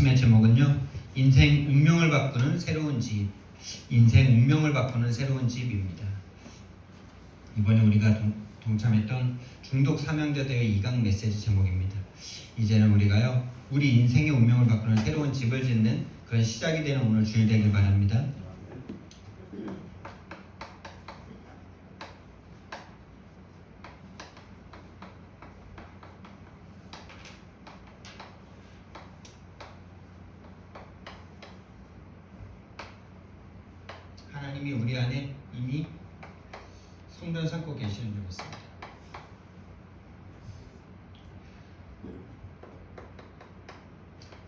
말씀의 제목은요, 인생 운명을 바꾸는 새로운 집, 인생 운명을 바꾸는 새로운 집입니다. 이번에 우리가 동참했던 중독 사명자 대회 2강 메시지 제목입니다. 이제는 우리가요, 우리 인생의 운명을 바꾸는 새로운 집을 짓는 그런 시작이 되는 오늘 주일 되길 바랍니다. 하나님이 우리 안에 이미 성전 삼고 계시는 줄 믿습니다.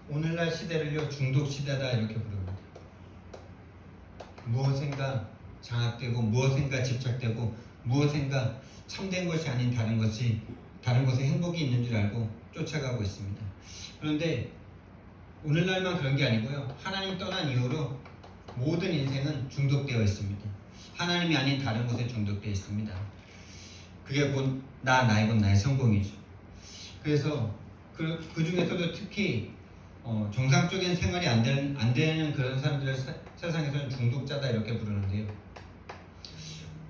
오늘날 시대를요, 중독 시대다 이렇게 부릅니다. 무엇인가 장악되고 무엇인가 집착되고 무엇인가 참된 것이 아닌 다른 것에 행복이 있는 줄 알고 쫓아가고 있습니다. 그런데 오늘날만 그런 게 아니고요, 하나님 떠난 이후로 모든 인생은 중독되어 있습니다. 하나님이 아닌 다른 것에 중독되어 있습니다. 그게 곧 나의 성공이죠. 그래서 그 중에서도 특히 정상적인 생활이 안 되는 그런 사람들을 세상에서는 중독자다 이렇게 부르는데요.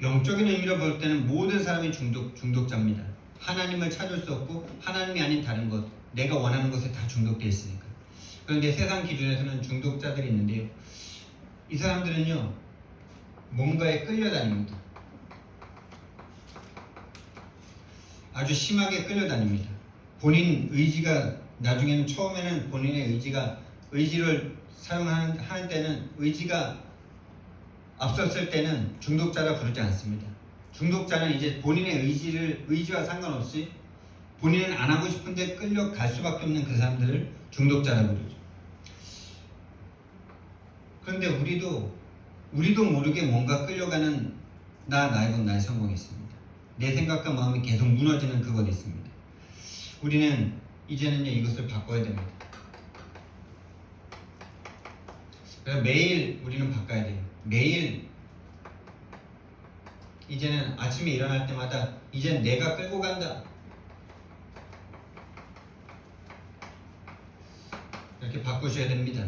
영적인 의미로 볼 때는 모든 사람이 중독자입니다. 하나님을 찾을 수 없고 하나님이 아닌 다른 것, 내가 원하는 것에 다 중독되어 있으니까. 그런데 세상 기준에서는 중독자들이 있는데요, 이 사람들은요, 뭔가에 끌려다닙니다. 아주 심하게 끌려다닙니다. 본인 의지가 나중에는 처음에는 본인의 의지를 사용하는 때는 의지가 앞섰을 때는 중독자라 부르지 않습니다. 중독자는 이제 본인의 의지와 상관없이 본인은 안 하고 싶은데 끌려갈 수밖에 없는 그 사람들을 중독자라 부르죠. 그런데 우리도 모르게 뭔가 끌려가는 나의 성공이 있습니다. 내 생각과 마음이 계속 무너지는 그것이 있습니다. 우리는 이제는요, 이것을 바꿔야 됩니다. 그래서 매일 우리는 바꿔야 돼요. 매일 이제는 아침에 일어날 때마다 이젠 내가 끌고 간다, 이렇게 바꾸셔야 됩니다.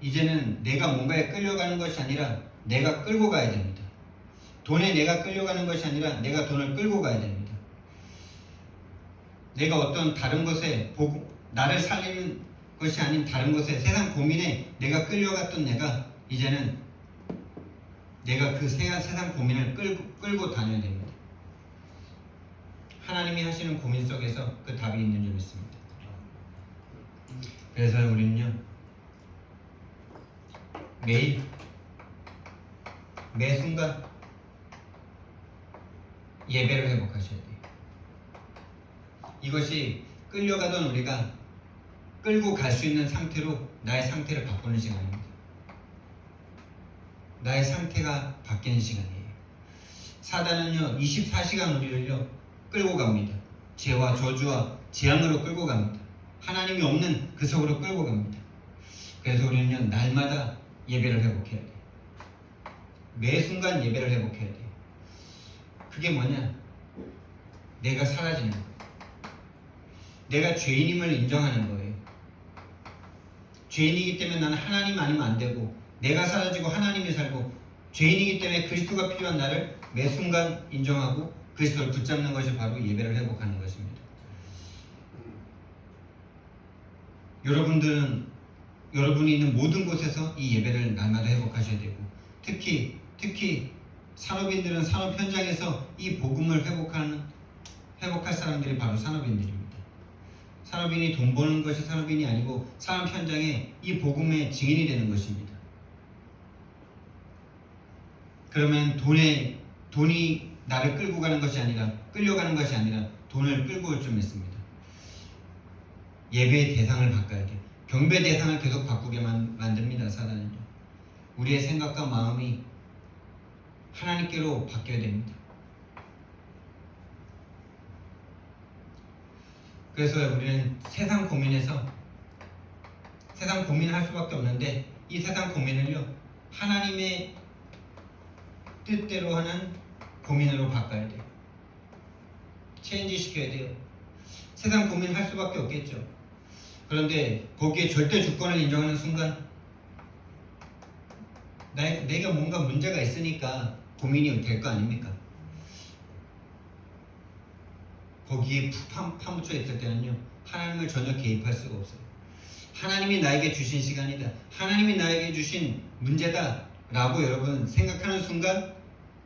이제는 내가 뭔가에 끌려가는 것이 아니라 내가 끌고 가야 됩니다. 돈에 내가 끌려가는 것이 아니라 내가 돈을 끌고 가야 됩니다. 내가 어떤 다른 것에 나를 살리는 것이 아닌 다른 것에, 세상 고민에 내가 끌려갔던 내가 이제는 내가 그 세상 고민을 끌고 다녀야 됩니다. 하나님이 하시는 고민 속에서 그 답이 있는 줄 믿습니다. 그래서 우리는요, 매 순간 예배를 회복하셔야 돼요. 이것이 끌려가던 우리가 끌고 갈 수 있는 상태로 나의 상태를 바꾸는 시간입니다. 나의 상태가 바뀌는 시간이에요. 사단은요, 24시간 우리를요, 끌고 갑니다. 죄와 저주와 재앙으로 끌고 갑니다. 하나님이 없는 그 속으로 끌고 갑니다. 그래서 우리는요, 날마다 예배를 회복해야 돼요. 매 순간 예배를 회복해야 돼요. 그게 뭐냐? 내가 사라지는 거예요. 내가 죄인임을 인정하는 거예요. 죄인이기 때문에 나는 하나님 아니면 안 되고, 내가 사라지고 하나님이 살고, 죄인이기 때문에 그리스도가 필요한 나를 매 순간 인정하고 그리스도를 붙잡는 것이 바로 예배를 회복하는 것입니다. 여러분이 있는 모든 곳에서 이 예배를 날마다 회복하셔야 되고, 특히 산업인들은 산업 현장에서 이 복음을 회복할 사람들이 바로 산업인들입니다. 산업인이 돈 버는 것이 산업인이 아니고 산업 현장에 이 복음의 증인이 되는 것입니다. 그러면 돈이 나를 끌고 가는 것이 아니라, 끌려가는 것이 아니라 돈을 끌고 올 줄 믿습니다. 예배의 대상을 바꿔야 돼요. 경배 대상을 계속 바꾸게 만듭니다. 사단은요. 우리의 생각과 마음이 하나님께로 바뀌어야 됩니다. 그래서 우리는 세상 고민을 할 수밖에 없는데, 이 세상 고민을요, 하나님의 뜻대로 하는 고민으로 바꿔야 돼요. 체인지 시켜야 돼요. 세상 고민할 수밖에 없겠죠. 그런데 거기에 절대 주권을 인정하는 순간 내가 뭔가 문제가 있으니까 고민이 될 거 아닙니까? 거기에 푹 파묻혀 있을 때는요, 하나님을 전혀 개입할 수가 없어요. 하나님이 나에게 주신 시간이다, 하나님이 나에게 주신 문제다 라고 여러분 생각하는 순간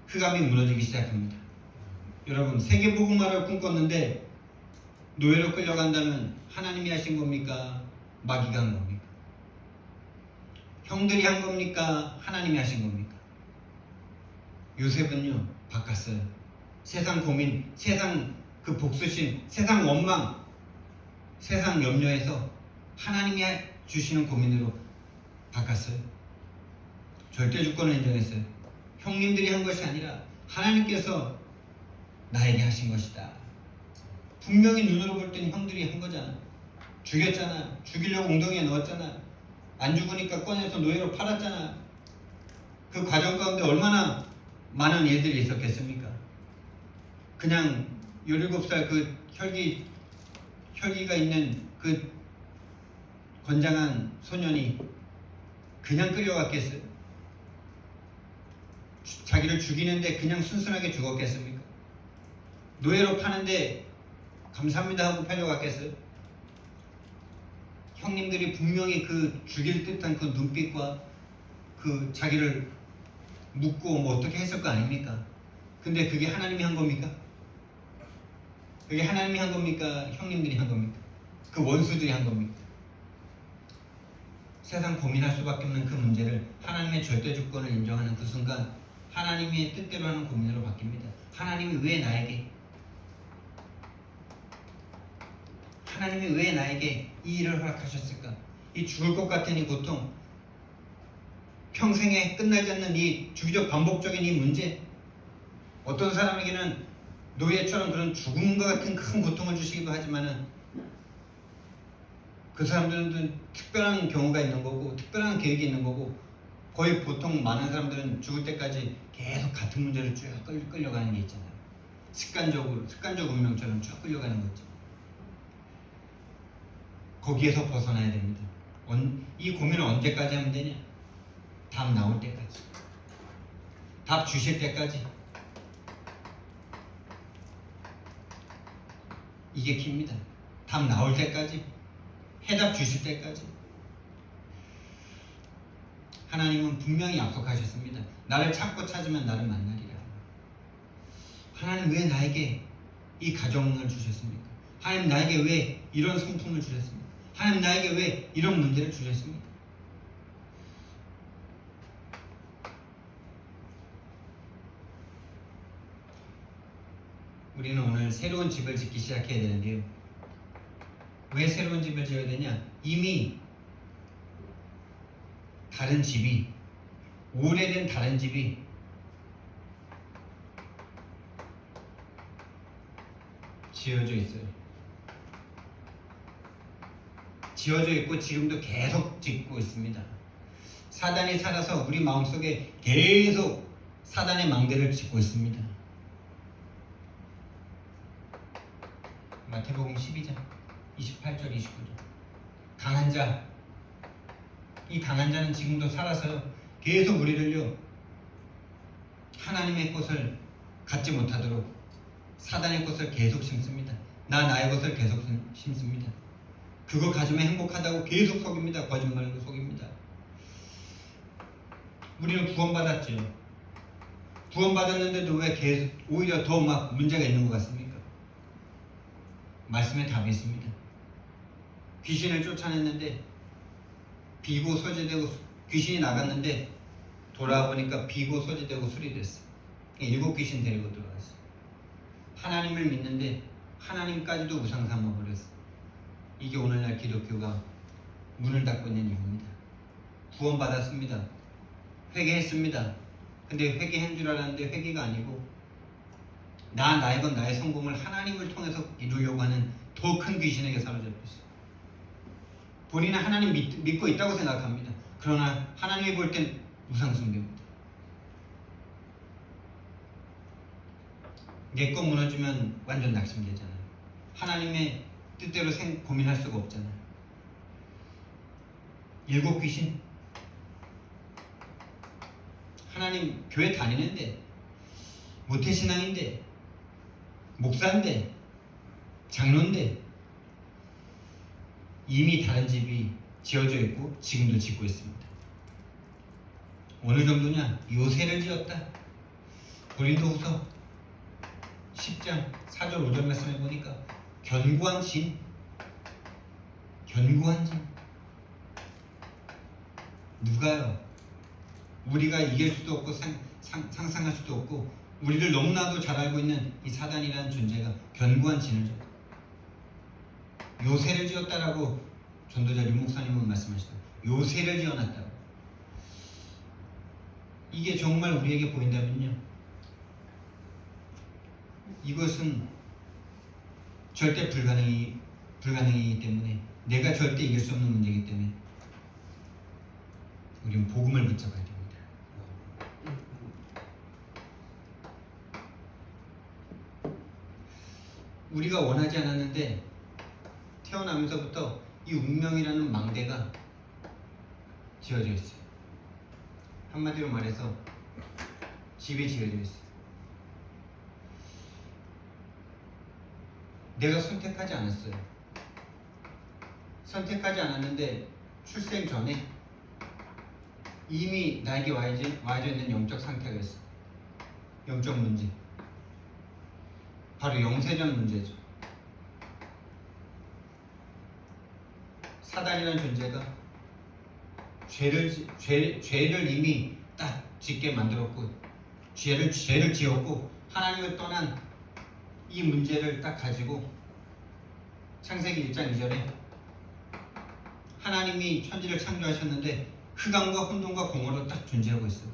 흑암이 무너지기 시작합니다. 여러분, 세계복음화를 꿈꿨는데 노예로 끌려간다면 하나님이 하신 겁니까? 마귀가 한 겁니까? 형들이 한 겁니까? 하나님이 하신 겁니까? 요셉은요, 바꿨어요. 세상 고민, 세상 그 복수심, 세상 원망, 세상 염려에서 하나님이 주시는 고민으로 바꿨어요. 절대 주권을 인정했어요. 형님들이 한 것이 아니라 하나님께서 나에게 하신 것이다. 분명히 눈으로 볼 때는 형들이 한 거잖아. 죽였잖아. 죽이려고 웅덩이에 넣었잖아. 안 죽으니까 꺼내서 노예로 팔았잖아. 그 과정 가운데 얼마나 많은 일들이 있었겠습니까? 그냥 17살 그 혈기가 있는 그 건장한 소년이 그냥 끌려갔겠어요? 자기를 죽이는데 그냥 순순하게 죽었겠습니까? 노예로 파는데 감사합니다 하고 팔려갔겠어요? 형님들이 분명히 그 죽일 듯한 그 눈빛과 그 자기를 묻고 뭐 어떻게 했을 거 아닙니까? 근데 그게 하나님이 한 겁니까? 그게 하나님이 한 겁니까? 형님들이 한 겁니까? 그 원수들이 한 겁니까? 세상 고민할 수밖에 없는 그 문제를 하나님의 절대 주권을 인정하는 그 순간 하나님의 뜻대로 하는 고민으로 바뀝니다. 하나님이 왜 나에게 이 일을 허락하셨을까? 이 죽을 것 같은 이 고통, 평생에 끝나지 않는 이 주기적 반복적인 이 문제, 어떤 사람에게는 노예처럼 그런 죽음과 같은 큰 고통을 주시기도 하지만은 그 사람들은 특별한 경우가 있는 거고 특별한 계획이 있는 거고 거의 보통 많은 사람들은 죽을 때까지 계속 같은 문제를 쭉 끌려가는 게 있잖아요. 습관적 운명처럼 쭉 끌려가는 거 있죠. 거기에서 벗어나야 됩니다. 이 고민을 언제까지 하면 되냐? 답 나올 때까지, 답 주실 때까지. 이게 깁니다. 답 나올 때까지, 해답 주실 때까지. 하나님은 분명히 약속하셨습니다. 나를 찾고 찾으면 나를 만나리라. 하나님 왜 나에게 이 가정을 주셨습니까? 하나님 나에게 왜 이런 성품을 주셨습니까? 하나님 나에게 왜 이런 문제를 주셨습니까? 우리는 오늘 새로운 집을 짓기 시작해야 되는데요. 왜 새로운 집을 지어야 되냐? 이미 오래된 다른 집이 지어져 있어요. 지어져 있고 지금도 계속 짓고 있습니다. 사단이 살아서 우리 마음속에 계속 사단의 망대를 짓고 있습니다. 마태복음 12장 28절 29절. 강한 자, 이 강한 자는 지금도 살아서 계속 우리를요 하나님의 것을 갖지 못하도록 사단의 것을 계속 심습니다. 나의 것을 계속 심습니다. 그거 가지면 행복하다고 계속 속입니다. 거짓말로 속입니다. 우리는 구원받았죠. 구원받았는데도 왜 계속 오히려 더 막 문제가 있는 것 같습니까? 말씀에 답이 있습니다. 귀신을 쫓아냈는데 비고 소지되고, 귀신이 나갔는데 돌아와 보니까 비고 소지되고 수리됐어. 7 귀신 데리고 들어왔어. 하나님을 믿는데 하나님까지도 우상 삼아버렸어. 이게 오늘날 기독교가 문을 닫고 있는 이유입니다. 구원받았습니다. 회개했습니다. 근데 회개한 줄 알았는데 회개가 아니고 나의 건 나의 성공을 하나님을 통해서 이루려고 하는 더 큰 귀신에게 사로잡혀 있어요. 본인은 하나님 믿고 있다고 생각합니다. 그러나 하나님이 볼 땐 우상 숭배입니다. 내 거 무너지면 완전 낙심되잖아요. 하나님의 뜻대로 고민할 수가 없잖아요. 일곱 귀신. 하나님 교회 다니는데, 모태신앙인데, 목사인데, 장로인데 이미 다른 집이 지어져 있고 지금도 짓고 있습니다. 어느 정도냐? 요새를 지었다. 고린도후서 10장 4절 5절 말씀해 보니까 견고한 진, 견고한 진. 누가요? 우리가 이길 수도 없고 상상할 수도 없고 우리를 너무나도 잘 알고 있는 이 사단이라는 존재가 견고한 진을 졌다. 요새를 지었다라고 전도자 류 목사님은 말씀하시다. 요새를 지어놨다고. 이게 정말 우리에게 보인다면요, 이것은 절대 불가능이기 때문에, 내가 절대 이길 수 없는 문제이기 때문에 우리는 복음을 붙잡아야 됩니다. 우리가 원하지 않았는데 태어나면서부터 이 운명이라는 망대가 지어져 있어요. 한마디로 말해서 집이 지어져 있어요. 내가 선택하지 않았어요. 선택하지 않았는데 출생 전에 이미 나에게 와져 있는 영적 상태가 있어. 영적 문제. 바로 영세전 문제죠. 사단이라는 존재가 죄를 이미 딱 짓게 만들었고, 죄를 지었고 하나님을 떠난 이 문제를 딱 가지고 창세기 1장 2절에 하나님이 천지를 창조하셨는데 흑암과 혼돈과 공허로 딱 존재하고 있어요.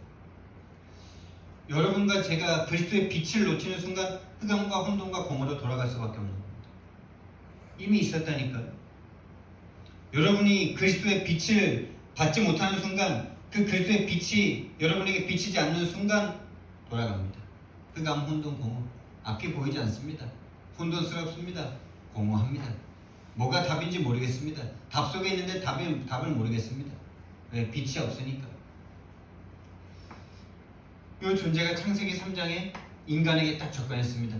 여러분과 제가 그리스도의 빛을 놓치는 순간 흑암과 혼돈과 공허로 돌아갈 수밖에 없는 겁니다. 이미 있었다니까요. 여러분이 그리스도의 빛을 받지 못하는 순간, 그 그리스도의 빛이 여러분에게 비치지 않는 순간 돌아갑니다. 흑암, 혼돈, 공허. 앞이 보이지 않습니다. 혼돈스럽습니다. 공허합니다. 뭐가 답인지 모르겠습니다. 답 속에 있는데 답을 모르겠습니다. 왜? 빛이 없으니까. 이 존재가 창세기 3장에 인간에게 딱 접근했습니다.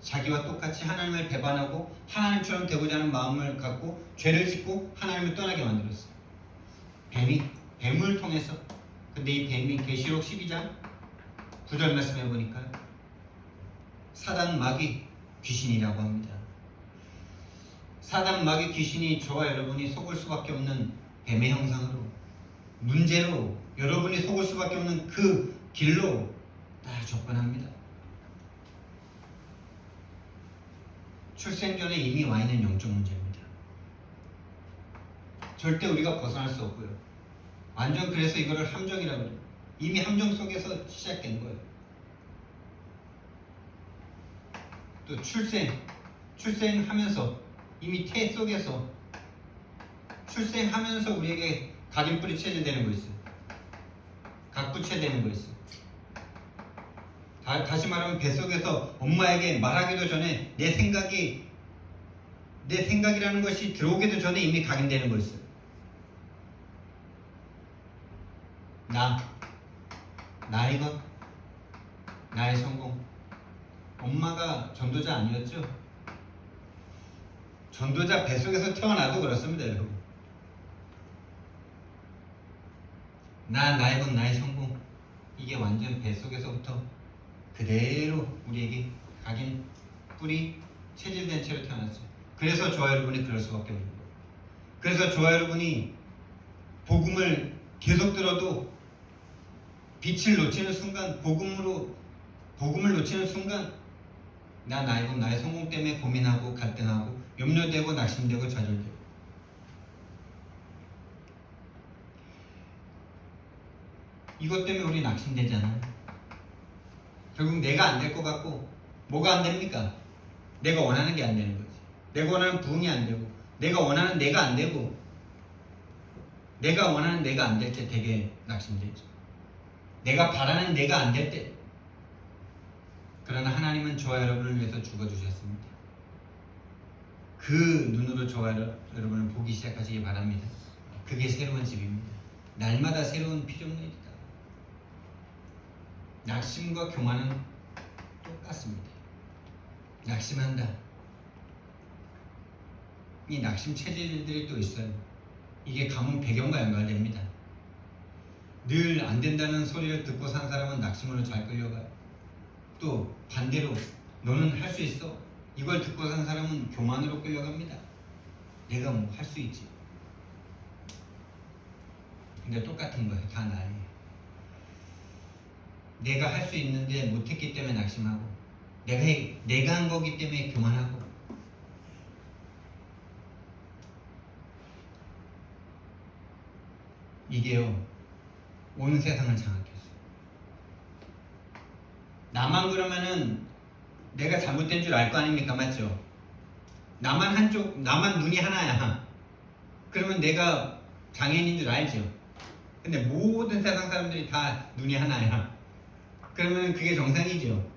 자기와 똑같이 하나님을 배반하고 하나님처럼 되고자 하는 마음을 갖고 죄를 짓고 하나님을 떠나게 만들었어요. 뱀을 통해서. 근데 이 뱀이 계시록 12장 9절 말씀해 보니까 사단 마귀 귀신이라고 합니다. 사단 마귀 귀신이 저와 여러분이 속을 수밖에 없는 뱀의 형상으로, 문제로 여러분이 속을 수밖에 없는 그 길로 딱 접근합니다. 출생 전에 이미 와 있는 영적 문제입니다. 절대 우리가 벗어날 수 없고요. 완전 그래서 이거를 함정이라고 해요. 이미 함정 속에서 시작된 거예요. 또 출생하면서 이미 태 속에서 출생하면서 우리에게 각인뿌리 체제되는 거 있어요. 각부체되는 거 있어요. 다시 말하면 뱃속에서 엄마에게 말하기도 전에 내 생각이라는 것이 들어오기도 전에 이미 각인되는 거 있어요. 나의 것, 나의 성공. 엄마가 전도자 아니었죠? 전도자 뱃속에서 태어나도 그렇습니다, 여러분. 나의 것, 나의 성공. 이게 완전 뱃속에서부터 그대로 우리에게 각인, 뿌리, 체질된 채로 태어났어요. 그래서 저와 여러분이 그럴 수밖에 없는 거예요. 그래서 저와 여러분이 복음을 계속 들어도 빛을 놓치는 순간, 복음을 놓치는 순간 나의 것, 나의 성공 때문에 고민하고 갈등하고 염려되고 낙심되고 좌절되고. 이것 때문에 우리 낙심되잖아요. 결국 내가 안 될 것 같고, 뭐가 안 됩니까? 내가 원하는 게 안 되는 거지. 내가 원하는 부흥이 안 되고, 내가 원하는 내가 안 되고, 내가 원하는 내가 안 될 때 되게 낙심되죠. 내가 바라는 내가 안 될 때. 그러나 하나님은 저와 여러분을 위해서 죽어주셨습니다. 그 눈으로 저와 여러분을 보기 시작하시기 바랍니다. 그게 새로운 집입니다. 날마다 새로운 피조물이다. 낙심과 교만은 똑같습니다. 낙심한다. 이 낙심 체질들이 또 있어요. 이게 가문 배경과 연관됩니다. 늘 안 된다는 소리를 듣고 산 사람은 낙심으로 잘 끌려가요. 또 반대로 너는 할 수 있어. 이걸 듣고 산 사람은 교만으로 끌려갑니다. 내가 뭐 할 수 있지. 근데 똑같은 거예요. 다 나예요. 내가 할 수 있는데 못했기 때문에 낙심하고, 내가 한 거기 때문에 교만하고. 이게요, 온 세상을 장악했어요. 나만 그러면은 내가 잘못된 줄 알 거 아닙니까? 맞죠? 나만 눈이 하나야. 그러면 내가 장애인인 줄 알죠? 근데 모든 세상 사람들이 다 눈이 하나야. 그러면 그게 정상이죠.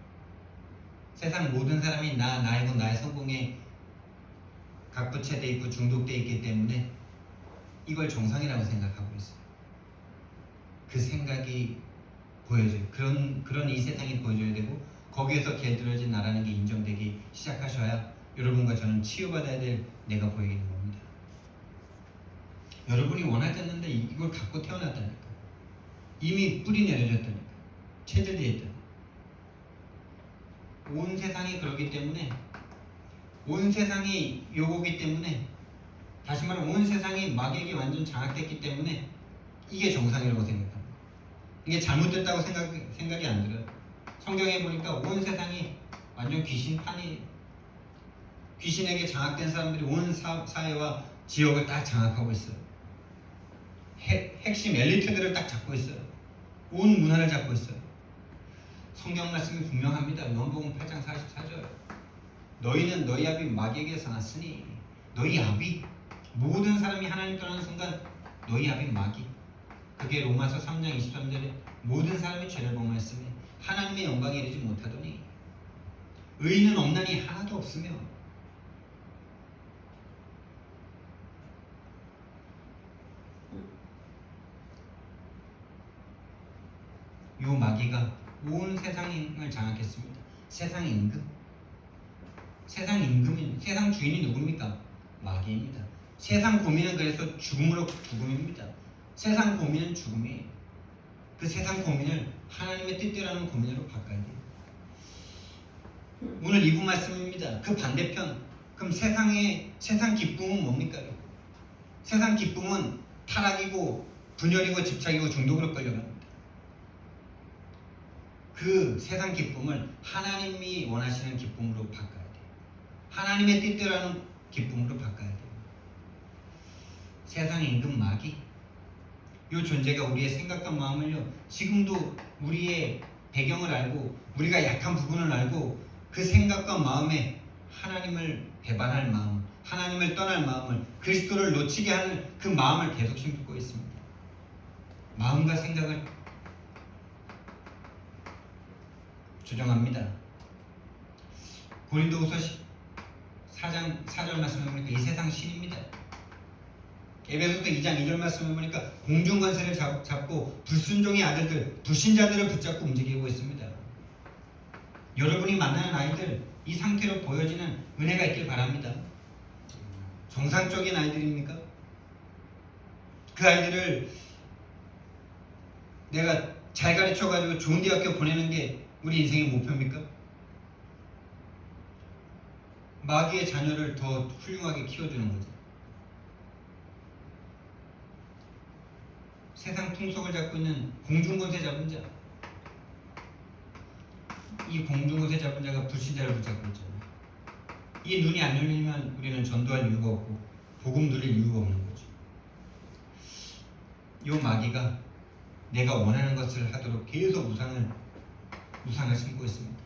세상 모든 사람이 나이고 나의 성공에 각부채돼 있고 중독돼 있기 때문에 이걸 정상이라고 생각하고 있어요. 그 생각이 보여줘요. 그런 이 세상이 보여줘야 되고, 거기에서 개들어진 나라는 게 인정되기 시작하셔야 여러분과 저는 치유받아야 될 내가 보이는 겁니다. 여러분이 원하지 않는데 이걸 갖고 태어났다니까. 이미 뿌리 내려졌다니까. 체질되어 있다니까. 온 세상이 그러기 때문에, 온 세상이 요거기 때문에, 다시 말하면 온 세상이 마귀에게 완전 장악됐기 때문에 이게 정상이라고 생각합니다. 이게 잘못됐다고 생각이 안 들어요. 성경에 보니까 온 세상이 완전 귀신판이, 귀신에게 장악된 사람들이 온 사회와 지역을 딱 장악하고 있어요. 핵심 엘리트들을 딱 잡고 있어요. 온 문화를 잡고 있어요. 성경 말씀이 분명합니다. 요한복음 8장 44절. 너희는 너희 아비 마귀에게서 났으니, 너희 아비, 모든 사람이 하나님 떠나는 순간 너희 아비 마귀. 그게 로마서 3장 23절에 모든 사람이 죄를 범하였으며 하나님의 영광에 이르지 못하더니 의인은 없나니 하나도 없으며. 요 마귀가 온 세상을 장악했습니다. 세상 임금. 세상 주인이 누굽니까? 마귀입니다. 세상 고민은 그래서 죽음입니다. 세상 고민은 죽음이에요. 그 세상 고민을 하나님의 뜻대로라는 고민으로 바꿔야 돼요. 오늘 이부 말씀입니다. 그 반대편. 그럼 세상 기쁨은 뭡니까? 세상 기쁨은 타락이고 분열이고 집착이고 중독으로 끌려갑니다. 그 세상 기쁨을 하나님이 원하시는 기쁨으로 바꿔야 돼요. 하나님의 뜻대로라는 기쁨으로 바꿔야 돼요. 세상의 임금 마귀, 이 존재가 우리의 생각과 마음을요, 지금도 우리의 배경을 알고 우리가 약한 부분을 알고 그 생각과 마음에 하나님을 배반할 마음, 하나님을 떠날 마음을, 그리스도를 놓치게 하는 그 마음을 계속 심고 있습니다. 마음과 생각을 조정합니다. 고린도후서 4장 4절 말씀을 보니까 이 세상 신입니다. 에베소서 2장 2절 말씀을 보니까 공중권세를 잡고 불순종의 아들들, 불신자들을 붙잡고 움직이고 있습니다. 여러분이 만나는 아이들, 이 상태로 보여지는 은혜가 있길 바랍니다. 정상적인 아이들입니까? 그 아이들을 내가 잘 가르쳐가지고 좋은 대학교 보내는 게 우리 인생의 목표입니까? 마귀의 자녀를 더 훌륭하게 키워주는 거죠. 세상 풍속을 잡고 있는 공중권세 잡은 자, 이 공중권세 잡은 자가 불신자를 붙잡고 있잖아요. 이 눈이 안 열리면 우리는 전도할 이유가 없고 복음 누릴 이유가 없는 거죠. 이 마귀가 내가 원하는 것을 하도록 계속 우상을 심고 있습니다.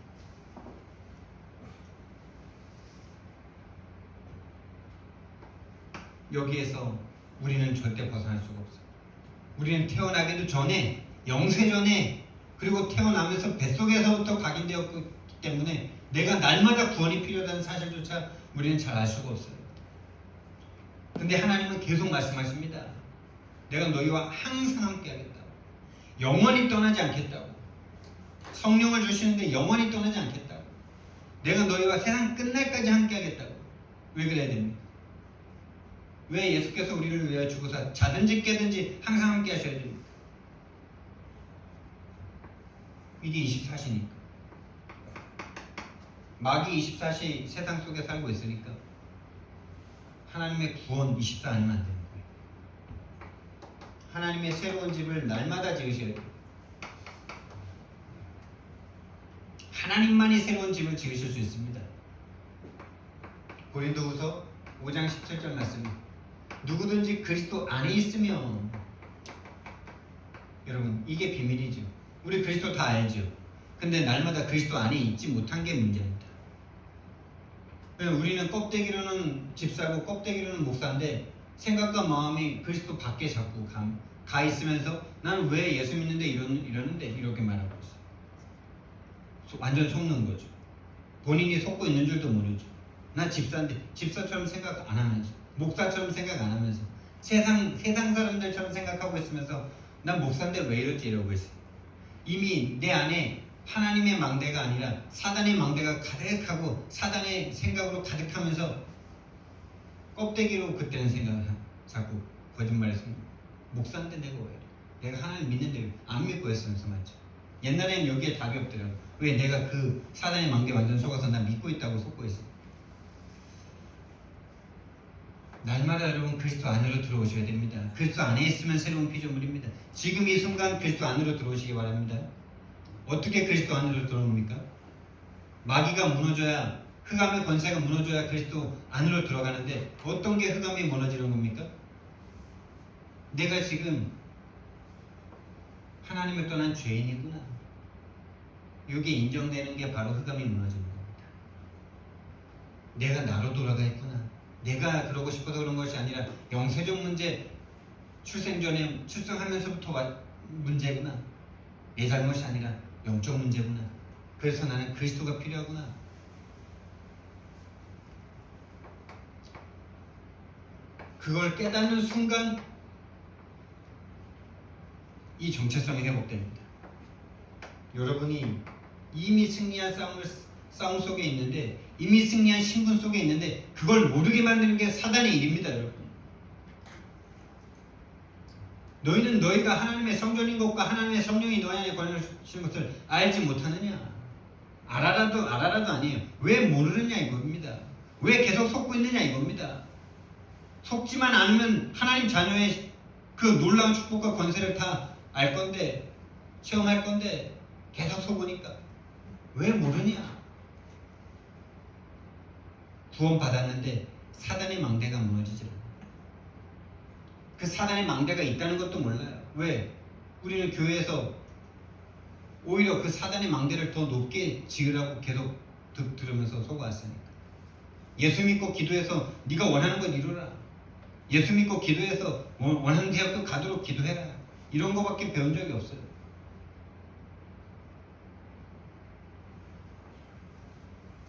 여기에서 우리는 절대 벗어날 수가 없어요. 우리는 태어나기도 전에, 영세전에, 그리고 태어나면서 뱃속에서부터 각인되었기 때문에 내가 날마다 구원이 필요하다는 사실조차 우리는 잘 알 수가 없어요. 근데 하나님은 계속 말씀하십니다. 내가 너희와 항상 함께 하겠다고. 영원히 떠나지 않겠다고. 성령을 주시는데 영원히 떠나지 않겠다고. 내가 너희와 세상 끝날까지 함께 하겠다고. 왜 그래야 됩니까? 왜 예수께서 우리를 위하여 죽으사 자든지 깨든지 항상 함께 하셔야 됩니까? 이게 24시니까. 마귀 24시 세상 속에 살고 있으니까 하나님의 구원 24 아니면 안 되는 거예요. 하나님의 새로운 집을 날마다 지으셔야 돼요. 하나님만이 새로운 집을 지으실 수 있습니다. 고린도후서 5장 17절 말씀. 누구든지 그리스도 안에 있으면, 여러분 이게 비밀이죠. 우리 그리스도 다 알죠. 근데 날마다 그리스도 안에 있지 못한 게 문제입니다. 우리는 껍데기로는 집사고 껍데기로는 목사인데 생각과 마음이 그리스도 밖에 자꾸 가 있으면서 나는 왜 예수 믿는데 이러는데 이렇게 말하고 있어요. 완전 속는 거죠. 본인이 속고 있는 줄도 모르죠. 나 집사인데 집사처럼 생각 안 하면서, 목사처럼 생각 안 하면서, 세상 사람들처럼 생각하고 있으면서 난 목사인데 왜 이러지 이러고 있어요. 이미 내 안에 하나님의 망대가 아니라 사단의 망대가 가득하고 사단의 생각으로 가득하면서 껍데기로 그때는 생각을 자꾸 거짓말해서 목사인데 내가 왜 내가 하나님 믿는데 안 믿고 했으면서 맞죠. 옛날에는 여기에 답이 없더라고요. 왜 내가 그 사단의 망대 완전 속아서 나 믿고 있다고 속고 있어. 날마다 여러분 그리스도 안으로 들어오셔야 됩니다. 그리스도 안에 있으면 새로운 피조물입니다. 지금 이 순간 그리스도 안으로 들어오시기 바랍니다. 어떻게 그리스도 안으로 들어옵니까? 마귀가 무너져야, 흑암의 권세가 무너져야 그리스도 안으로 들어가는데 어떤 게 흑암이 무너지는 겁니까? 내가 지금 하나님을 떠난 죄인이구나. 이게 인정되는 게 바로 흑암이 무너지는 겁니다. 내가 나로 돌아가 있구나. 내가 그러고 싶어서 그런 것이 아니라 영세적 문제, 출생전에 출생하면서부터 문제구나. 내 잘못이 아니라 영적 문제구나. 그래서 나는 그리스도가 필요하구나. 그걸 깨닫는 순간 이 정체성이 회복됩니다. 여러분이 이미 승리한 싸움 속에 있는데, 이미 승리한 신분 속에 있는데 그걸 모르게 만드는 게 사단의 일입니다. 여러분, 너희는 너희가 하나님의 성전인 것과 하나님의 성령이 너희 안에 거하시는 것을 알지 못하느냐. 알아라도 아니에요. 왜 모르느냐 이겁니다. 왜 계속 속고 있느냐 이겁니다. 속지만 않으면 하나님 자녀의 그 놀라운 축복과 권세를 다 알 건데, 체험할 건데 계속 속으니까 왜 모르냐. 구원 받았는데 사단의 망대가 무너지질 않아요. 그 사단의 망대가 있다는 것도 몰라요. 왜? 우리는 교회에서 오히려 그 사단의 망대를 더 높게 지으라고 계속 들으면서 속아왔으니까. 예수 믿고 기도해서 네가 원하는 건 이루라. 예수 믿고 기도해서 원하는 대학교 가도록 기도해라. 이런 거밖에 배운 적이 없어요.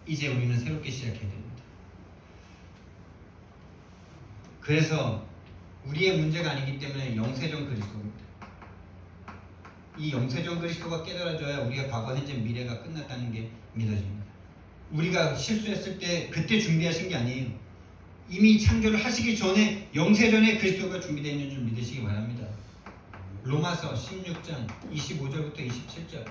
이제 우리는 새롭게 시작해야 됩니다. 그래서 우리의 문제가 아니기 때문에 영세전 그리스도입니다. 이 영세전 그리스도가 깨달아져야 우리가 과거, 현재, 미래가 끝났다는 게 믿어집니다. 우리가 실수했을 때 그때 준비하신 게 아니에요. 이미 창조를 하시기 전에 영세전에 그리스도가 준비되어 있는 줄 믿으시기 바랍니다. 로마서 16장 25절부터 27절.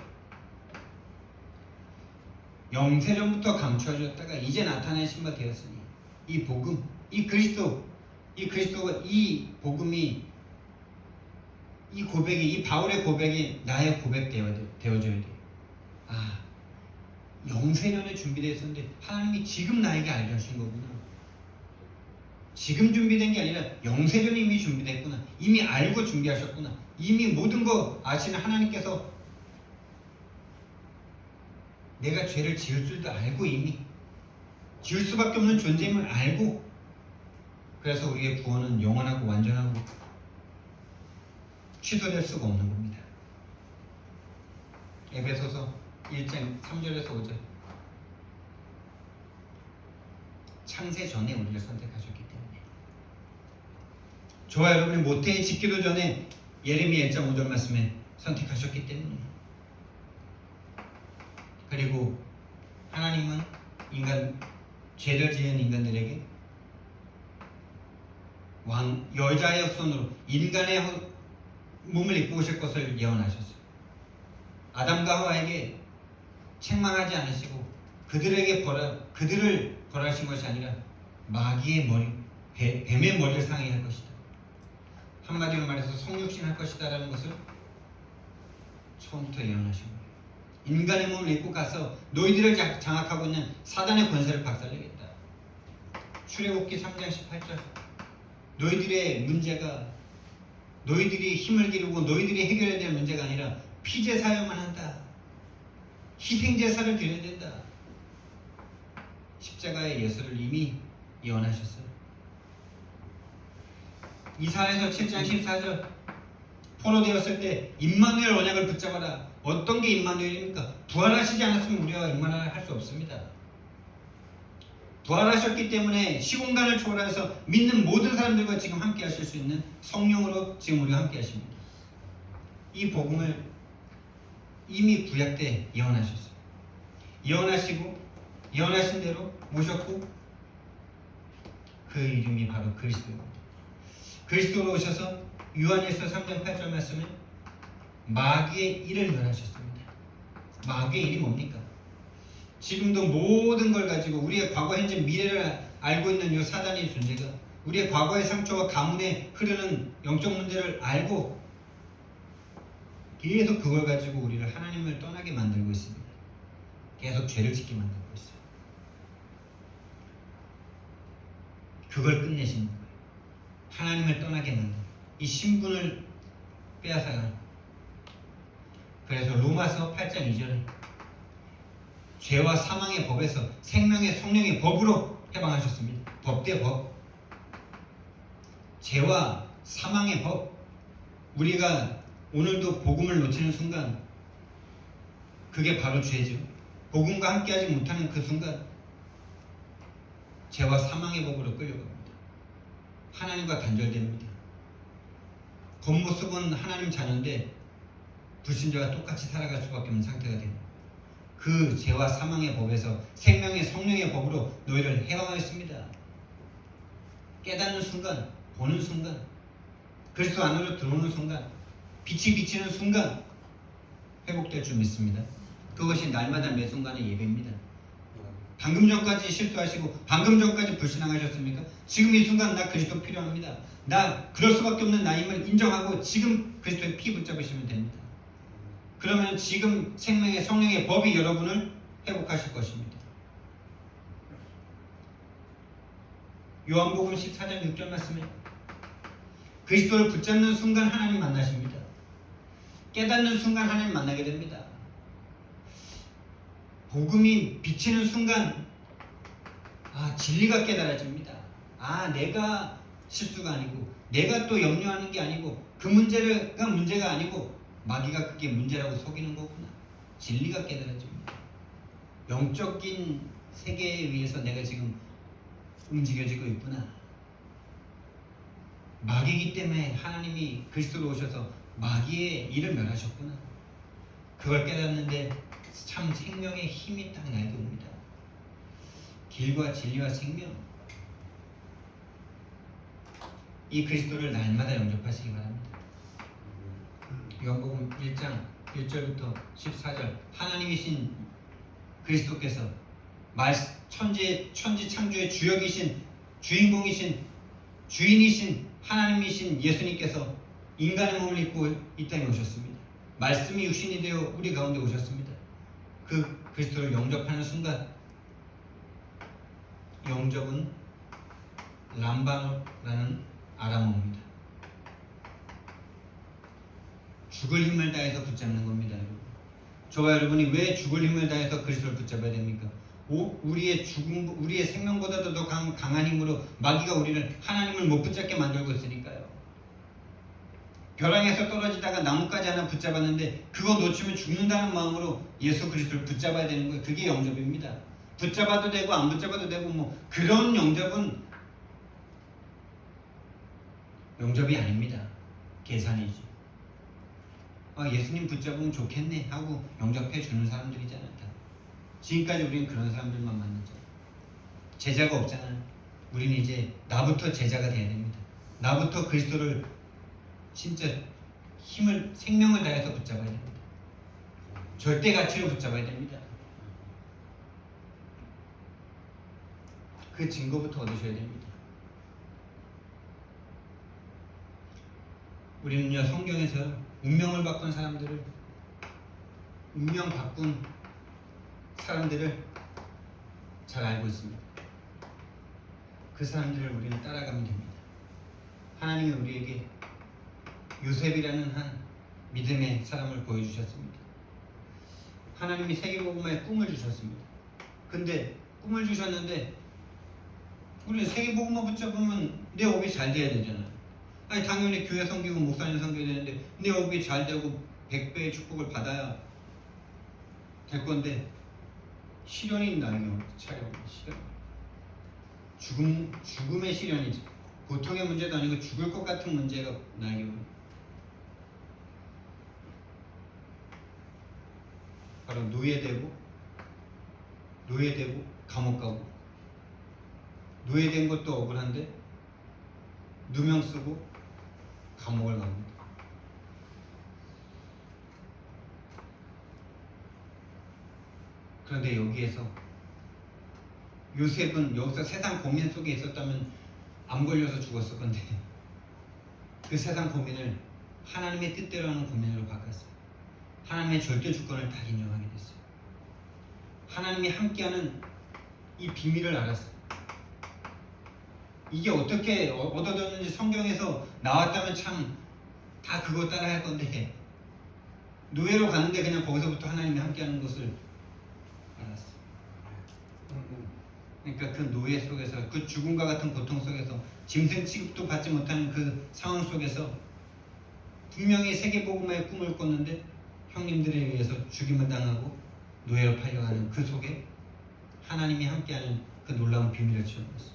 영세전부터 감추어졌다가 이제 나타내신 바 되었으니 이 복음, 이 그리스도가, 이 복음이, 이 고백이, 이 바울의 고백이 나의 고백 되어줘야 돼요. 아, 영세전에 준비되어 있었는데 하나님이 지금 나에게 알게 하신 거구나. 지금 준비된 게 아니라 영세전에 이미 준비됐구나. 이미 알고 준비하셨구나. 이미 모든 거 아시는 하나님께서 내가 죄를 지을 줄도 알고, 이미 지을 수밖에 없는 존재임을 알고, 그래서 우리의 구원은 영원하고 완전하고 취소될 수가 없는 겁니다. 에베소서 1장 3절에서 5절. 창세 전에 우리를 선택하셨기 때문에 저와 여러분이 모태에 짓기도 전에 예레미야 1장 5절 말씀에 선택하셨기 때문에. 그리고 하나님은 죄를 지은 인간들에게 여자의 손으로 인간의 몸을 입고 오실 것을 예언하셨어요. 아담과 하와에게 책망하지 않으시고 그들을 벌하신 것이 아니라 마귀의 머리, 뱀의 머리를 상하게 할 것이다. 한마디로 말해서 성육신 할 것이다 라는 것을 처음부터 예언하신 거예요. 인간의 몸을 입고 가서 너희들을 장악하고 있는 사단의 권세를 박살내겠다. 출애굽기 3장 18절. 너희들의 문제가 너희들이 힘을 기르고 너희들이 해결해야 될 문제가 아니라 피제사여만 한다. 희생제사를 드려야 된다. 십자가의 예수를 이미 예언하셨어요. 이사야서 7장 14절. 포로되었을 때 임마누엘 언약을 붙잡아라. 어떤 게 임마누엘입니까? 부활하시지 않았으면 우리가 임마누엘 할 수 없습니다. 부활하셨기 때문에 시공간을 초월해서 믿는 모든 사람들과 지금 함께 하실 수 있는 성령으로 지금 우리가 함께 하십니다. 이 복음을 이미 구약 때 예언하셨어요. 예언하신 대로 모셨고 그 이름이 바로 그리스도입니다. 그리스도로 오셔서 요한일서 3장 8절 말씀에 마귀의 일을 멸하셨습니다. 마귀의 일이 뭡니까? 지금도 모든 걸 가지고 우리의 과거, 현재, 미래를 알고 있는 이 사단의 존재가 우리의 과거의 상처와 가문에 흐르는 영적 문제를 알고 계속 그걸 가지고 우리를 하나님을 떠나게 만들고 있습니다. 계속 죄를 짓게 만들고 있어요. 그걸 끝내시는 거예요. 하나님을 떠나게 만든 이 신분을 빼앗아가. 그래서 로마서 8장 2절에 죄와 사망의 법에서 생명의 성령의 법으로 해방하셨습니다. 법 대 법. 죄와 사망의 법. 우리가 오늘도 복음을 놓치는 순간 그게 바로 죄죠. 복음과 함께하지 못하는 그 순간 죄와 사망의 법으로 끌려갑니다. 하나님과 단절됩니다. 겉모습은 하나님 자녀인데 불신자와 똑같이 살아갈 수밖에 없는 상태가 됩니다. 그 죄와 사망의 법에서 생명의 성령의 법으로 너희를 해방하였습니다. 깨닫는 순간, 보는 순간, 그리스도 안으로 들어오는 순간, 빛이 비치는 순간 회복될 줄 믿습니다. 그것이 날마다 매 순간의 예배입니다. 방금 전까지 실수하시고 방금 전까지 불신앙하셨습니까? 지금 이 순간 나 그리스도 필요합니다. 나 그럴 수밖에 없는 나임을 인정하고 지금 그리스도의 피 붙잡으시면 됩니다. 그러면 지금 생명의 성령의 법이 여러분을 회복하실 것입니다. 요한복음 14장 6절 말씀에 그리스도를 붙잡는 순간 하나님 만나십니다. 깨닫는 순간 하나님 만나게 됩니다. 복음이 비치는 순간 진리가 깨달아집니다. 내가 실수가 아니고 내가 또 염려하는 게 아니고 그 문제가 문제가 아니고 마귀가 그게 문제라고 속이는 거구나. 진리가 깨달아집니다. 영적인 세계에 의해서 내가 지금 움직여지고 있구나. 마귀이기 때문에 하나님이 그리스도로 오셔서 마귀의 일을 멸하셨구나. 그걸 깨닫는데 참 생명의 힘이 딱 나에게 옵니다. 길과 진리와 생명. 이 그리스도를 날마다 영접하시기 바랍니다. 요한복음 1장 1절부터 14절. 하나님이신 그리스도께서 천지 창조의 주역이신 주인공이신 주인이신 하나님이신 예수님께서 인간의 몸을 입고 이 땅에 오셨습니다. 말씀이 육신이 되어 우리 가운데 오셨습니다. 그 그리스도를 영접하는 순간, 영접은 람바노라는 아람어입니다. 죽을 힘을 다해서 붙잡는 겁니다. 여러분. 저와 여러분이 왜 죽을 힘을 다해서 그리스도를 붙잡아야 됩니까? 우리의 생명보다도 더 강한 힘으로 마귀가 우리를 하나님을 못 붙잡게 만들고 있으니까요. 벼랑에서 떨어지다가 나뭇가지 하나 붙잡았는데 그거 놓치면 죽는다는 마음으로 예수 그리스도를 붙잡아야 되는 거예요. 그게 영접입니다. 붙잡아도 되고 안 붙잡아도 되고 그런 영접은 영접이 아닙니다. 계산이지. 예수님 붙잡으면 좋겠네 하고 영접해 주는 사람들이잖아요. 다. 지금까지 우리는 그런 사람들만 만났죠. 제자가 없잖아요. 우리는 이제 나부터 제자가 돼야 됩니다. 나부터 그리스도를 진짜 생명을 다해서 붙잡아야 됩니다. 절대 가치로 붙잡아야 됩니다. 그 증거부터 얻으셔야 됩니다. 우리는요, 성경에서 운명 바꾼 사람들을 잘 알고 있습니다. 그 사람들을 우리는 따라가면 됩니다. 하나님이 우리에게 요셉이라는 한 믿음의 사람을 보여주셨습니다. 하나님이 세계복음화의 꿈을 주셨습니다. 근데 꿈을 주셨는데 우리는 세계복음화 붙잡으면 내 업이 잘 돼야 되잖아요. 당연히 교회 섬기고 목사님 섬겨야 되는데 내 업이 잘 되고 100배의 축복을 받아야 될 건데 시련이 나에게 찾아옵니다. 죽음의 시련이지. 보통의 문제도 아니고 죽을 것 같은 문제가 나에게 옵니다. 바로 노예되고 감옥 가고, 노예된 것도 억울한데 누명 쓰고 감옥을 갑니다. 그런데 여기에서 요셉은 여기서 세상 고민 속에 있었다면 암 걸려서 죽었을 건데 그 세상 고민을 하나님의 뜻대로 하는 고민으로 바꿨어요. 하나님의 절대 주권을 다 인정하게 됐어요. 하나님이 함께하는 이 비밀을 알았어요. 이게 어떻게 얻어졌는지 성경에서 나왔다면 참 다 그거 따라 할 건데 노예로 갔는데 그냥 거기서부터 하나님이 함께하는 것을 알았어요. 그러니까 그 노예 속에서, 그 죽음과 같은 고통 속에서, 짐승 취급도 받지 못하는 그 상황 속에서 분명히 세계복음화의 꿈을 꿨는데 형님들에 의해서 죽임을 당하고 노예로 팔려가는 그 속에 하나님이 함께하는 그 놀라운 비밀을 채워놨어요.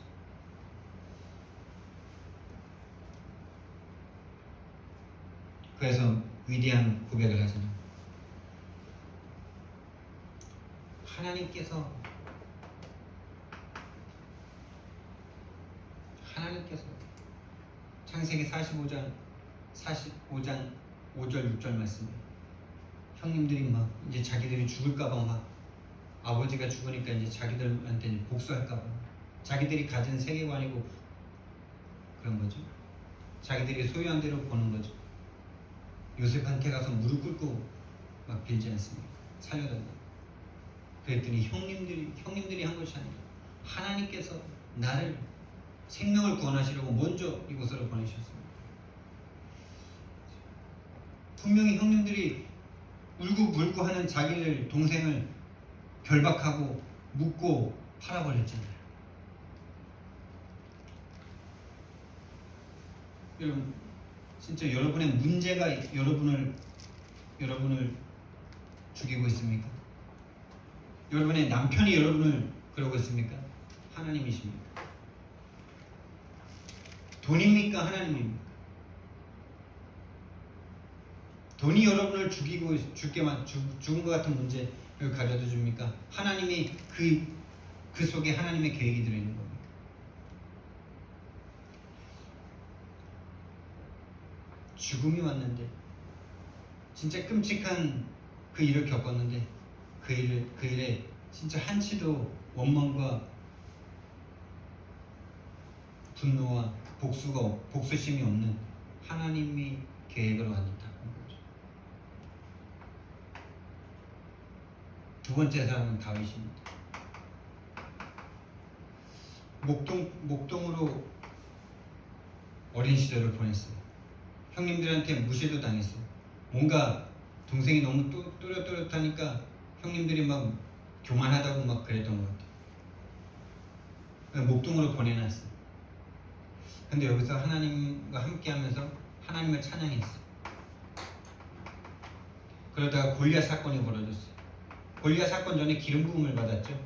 그래서 위대한 고백을 하잖아요. 하나님께서 창세기 45장 5절 6절 말씀에 형님들이 막 이제 자기들이 죽을까봐 막 아버지가 죽으니까 이제 자기들한테 복수할까봐 자기들이 가진 세계관이고 그런 거죠. 자기들이 소유한 대로 보는 거죠. 요셉한테 가서 무릎 꿇고 막 빌지 않습니까? 살려달라고. 그랬더니 형님들이 한 것이 아니라 하나님께서 나를 생명을 구원하시려고 먼저 이곳으로 보내셨습니다. 분명히 형님들이 울고불고 하는 자기를 동생을 결박하고 묶고 팔아버렸잖아요. 여러분, 진짜 여러분의 문제가 여러분을 죽이고 있습니까? 여러분의 남편이 여러분을 그러고 있습니까? 하나님이십니까? 돈입니까? 하나님입니까? 돈이 여러분을 죽음과 같은 문제를 가져다 줍니까? 하나님이 그 속에 하나님의 계획이 들어있는 겁니다. 죽음이 왔는데 진짜 끔찍한 그 일을 겪었는데 그 일에 진짜 한치도 원망과 분노와 복수심이 없는 하나님이 계획으로 왔다는 거죠. 두 번째 사람은 다윗입니다. 목동으로 어린 시절을 보냈어요. 형님들한테 무시도 당했어요. 뭔가 동생이 너무 또렷하니까 형님들이 막 교만하다고 막 그랬던 것 같아요. 목동으로 보내놨어요. 근데 여기서 하나님과 함께하면서 하나님을 찬양했어요. 그러다가 골리앗 사건이 벌어졌어요. 골리앗 사건 전에 기름 부음을 받았죠.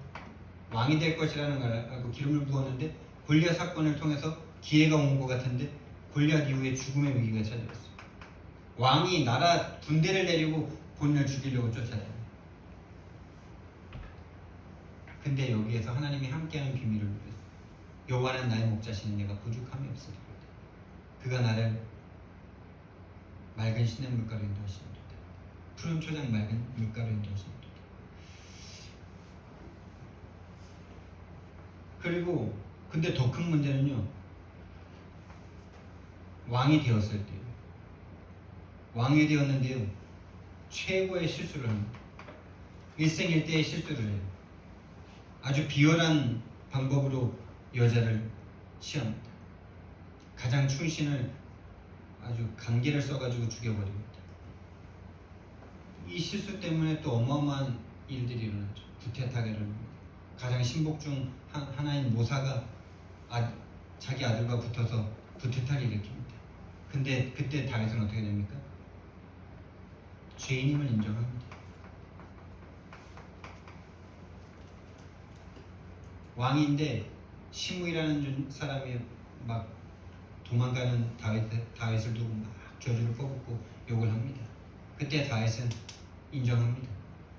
왕이 될 것이라는 걸 알고 기름을 부었는데 골리앗 사건을 통해서 기회가 온 것 같은데 골리앗 이후에 죽음의 위기가 찾아왔어요. 왕이 나라 군대를 내리고 본인을 죽이려고 쫓아다녀요. 근데 여기에서 하나님이 함께하는 비밀을 누렸어요. 여호와는 나의 목자시니 내가 부족함이 없으리로다. 그가 나를 맑은 시냇 물가로 인도하시리로다. 푸른 초장 맑은 물가로 인도하시리로다. 그리고 근데 더 큰 문제는요, 왕이 되었을 때요, 왕이 되었는데요, 최고의 실수를 합니다. 일생일대의 실수를 해요. 아주 비열한 방법으로 여자를 취합니다. 가장 충신을 아주 간계를 써가지고 죽여버립니다. 이 실수 때문에 또 어마어마한 일들이 일어나죠. 구테타가 일어납니다. 가장 신복 중 하나인 모사가 자기 아들과 붙어서 구테타를 일으킵니다. 근데 그때 다윗은 어떻게 됩니까? 죄인임을 인정합니다. 왕인데 시므이라는 사람이 막 도망가는 다윗을 두고 막 저주를 퍼붓고 욕을 합니다. 그때 다윗은 인정합니다.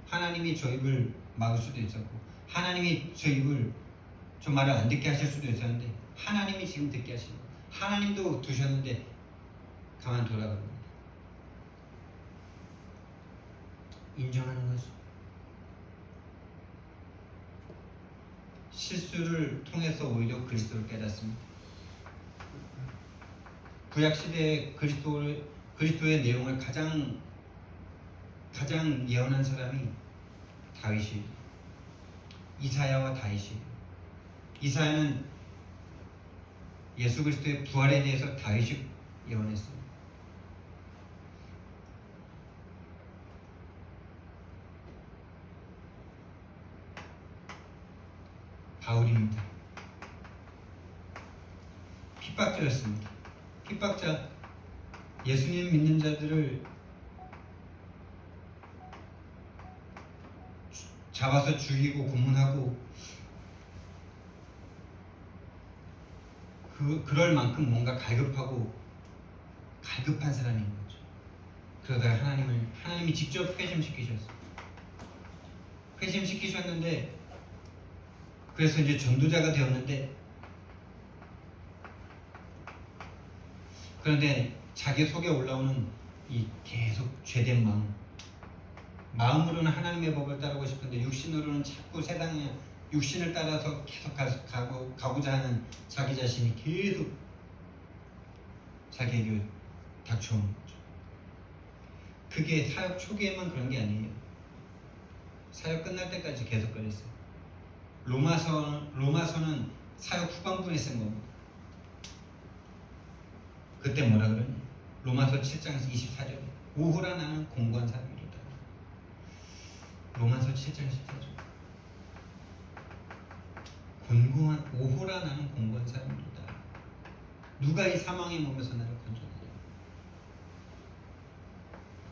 하나님이 저 입을 막을 수도 있었고 하나님이 저 말을 안 듣게 하실 수도 있었는데 하나님이 지금 듣게 하시는 거예요. 하나님도 두셨는데 가만 돌아갑니다. 인정하는 거죠. 실수를 통해서 오히려 그리스도를 깨닫습니다. 구약 시대의 그리스도의 내용을 가장 예언한 사람이 다윗이에요. 이사야와 다윗이에요. 이사야는 예수 그리스도의 부활에 대해서 다윗이 예언했어요. 바울입니다. 핍박자였습니다. 핍박자, 예수님 믿는 자들을 잡아서 죽이고 고문하고 그럴 만큼 뭔가 갈급한 사람인 거죠. 그러다가 하나님이 직접 회심시키셨어요. 회심시키셨는데 그래서 이제 전도자가 되었는데, 그런데 자기 속에 올라오는 이 계속 죄된 마음으로는 하나님의 법을 따르고 싶은데 육신으로는 자꾸 세상에 육신을 따라서 계속 가고자 하는 자기 자신이 계속 자기에게 닥쳐오는 거죠. 그게 사역 초기에만 그런 게 아니에요. 사역 끝날 때까지 계속 그랬어요. 로마서는 사역 후반부에 쓴 겁니다. 그때 뭐라 그러니? 로마서 7장 24절. 오호라 나는 공고한 사람이로다. 로마서 7장 14절. 오호라 나는 공고한 사람이로다. 누가 이 사망의 몸에서 나를 건져내랴.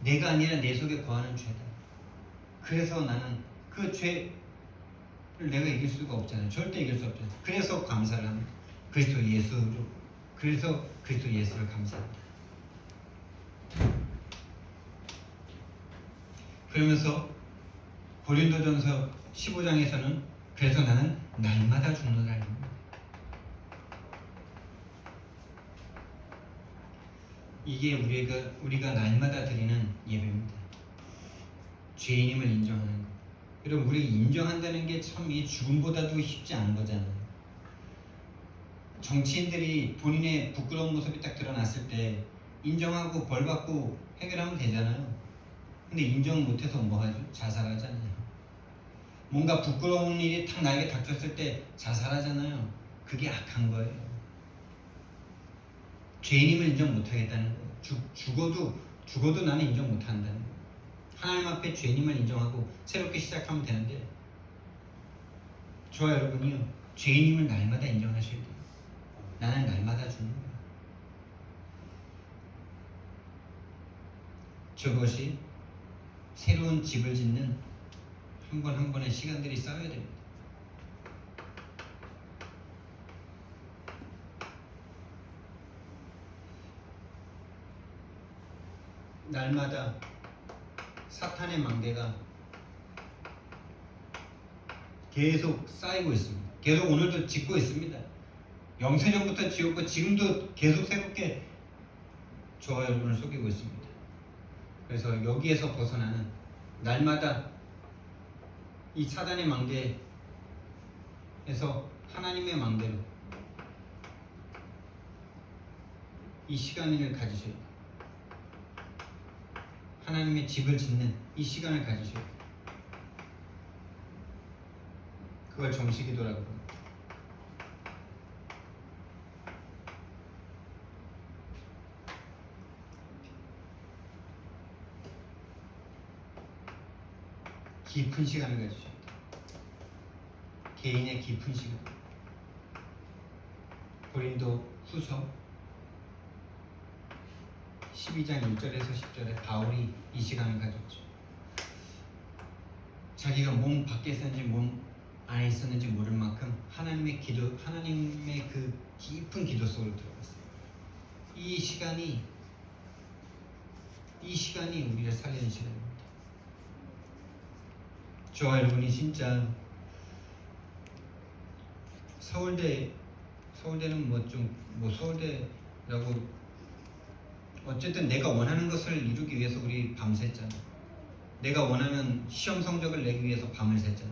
내가 아니라 내 속에 거하는 죄다. 그래서 나는 그 죄를 내가 이길 수가 없잖아요. 절대 이길 수 없잖아요. 그래서 감사를 합니다. 그래서 그리스도 예수를 감사합니다. 그러면서 고린도전서 15장에서는 그래서 나는 날마다 죽노라. 이게 우리가 날마다 드리는 예배입니다. 죄인임을 인정하는 것. 여러분, 우리 인정한다는 게 참 이 죽음보다도 쉽지 않은 거잖아요. 정치인들이 본인의 부끄러운 모습이 딱 드러났을 때 인정하고 벌받고 해결하면 되잖아요. 근데 인정 못해서 뭐 하죠? 자살하잖아요. 뭔가 부끄러운 일이 딱 나에게 닥쳤을 때 자살하잖아요. 그게 악한 거예요. 죄인임을 인정 못하겠다는 거예요. 죽어도 나는 인정 못한다는 거예요. 하나님 앞에 죄인임을 인정하고 새롭게 시작하면 되는데, 저와 여러분이요, 죄인임을 날마다 인정하셔야 돼요. 나는 날마다 죽는 거야. 저것이 새로운 집을 짓는 한 번 한 번의 시간들이 쌓여야 됩니다. 날마다 사탄의 망대가 계속 쌓이고 있습니다. 계속 오늘도 짓고 있습니다. 영세전부터 지었고 지금도 계속 새롭게 저와 여러분을 속이고 있습니다. 그래서 여기에서 벗어나는 날마다 이 사단의 망대에서 하나님의 망대로 이 시간을 가지셔야 돼요. 하나님의 집을 짓는 이 시간을 가지셔야 돼요. 그걸 정식기도라고 합니다. 깊은 시간을 가지셔야 돼요. 개인의 깊은 시간. 고린도 후서 12장 1절에서 10절에 바울이 이 시간을 가졌죠. 자기가 몸 밖에 있었는지 몸 안에 있었는지 모를 만큼 하나님의 그 깊은 기도 속으로 들어갔어요. 이 시간이 우리를 살리는 시간입니다. 저와 여러분이 진짜 서울대는 서울대라고 어쨌든 내가 원하는 것을 이루기 위해서 우리 밤샜잖아. 내가 원하는 시험 성적을 내기 위해서 밤을 샜잖아.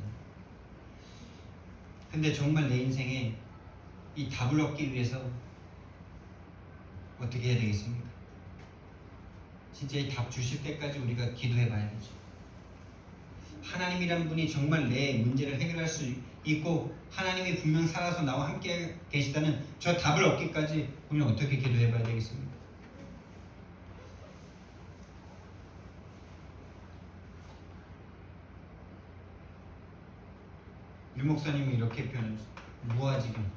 근데 정말 내 인생에 이 답을 얻기 위해서 어떻게 해야 되겠습니까? 진짜 이 답 주실 때까지 우리가 기도해 봐야겠죠. 하나님이란 분이 정말 내 문제를 해결할 수 있고 하나님이 분명 살아서 나와 함께 계시다는 저 답을 얻기까지 우리는 어떻게 기도해 봐야 되겠습니까? 유 목사님이 이렇게 표현했어요. 무아지경.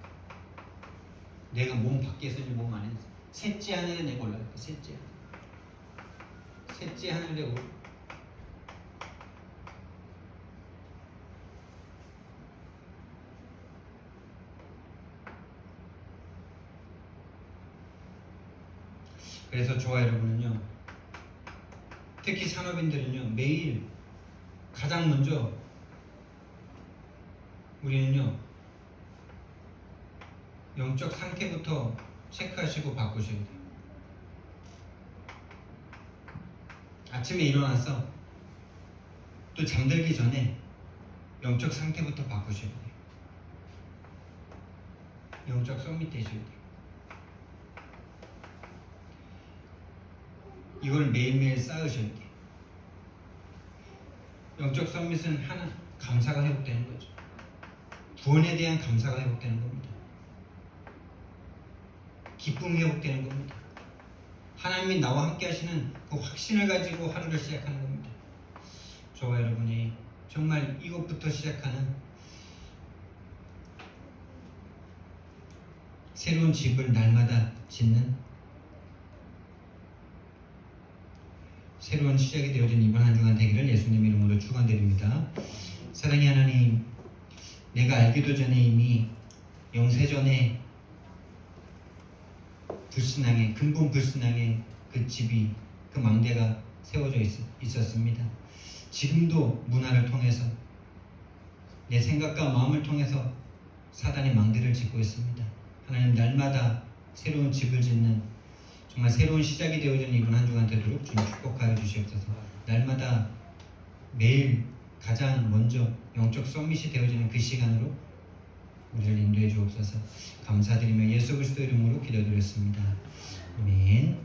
내가 몸 밖에 있었는지 몸 안에 있었는지 셋째 하늘에 내가 올라갔다. 셋째 하늘에 올라. 그래서 저와 여러분은요, 특히 산업인들은요, 매일 가장 먼저 우리는요, 영적 상태부터 체크하시고 바꾸셔야 돼요. 아침에 일어나서 또 잠들기 전에 영적 상태부터 바꾸셔야 돼요. 영적 서밋 되셔야 돼요. 이걸 매일매일 쌓으셔야 돼요. 영적 서밋은 하나, 감사가 회복되는 거죠. 구원에 대한 감사가 회복되는 겁니다. 기쁨이 회복되는 겁니다. 하나님이 나와 함께 하시는 그 확신을 가지고 하루를 시작하는 겁니다. 저와 여러분이 정말 이것부터 시작하는 새로운 집을 날마다 짓는 새로운 시작이 되어진 이번 한 주간 되기를 예수님 이름으로 축원드립니다. 사랑의 하나님, 내가 알기도 전에 이미 영세전에 불신앙의 근본 불신앙의 그 집이 그 망대가 세워져 있었습니다. 지금도 문화를 통해서 내 생각과 마음을 통해서 사단의 망대를 짓고 있습니다. 하나님, 날마다 새로운 집을 짓는 정말 새로운 시작이 되어진 이번 한 주간 되도록 주님 축복하여 주시옵소서. 날마다 매일 가장 먼저 영적 서밋이 되어지는 그 시간으로 우리를 인도해 주옵소서. 감사드리며 예수 그리스도 이름으로 기도드렸습니다. 아멘.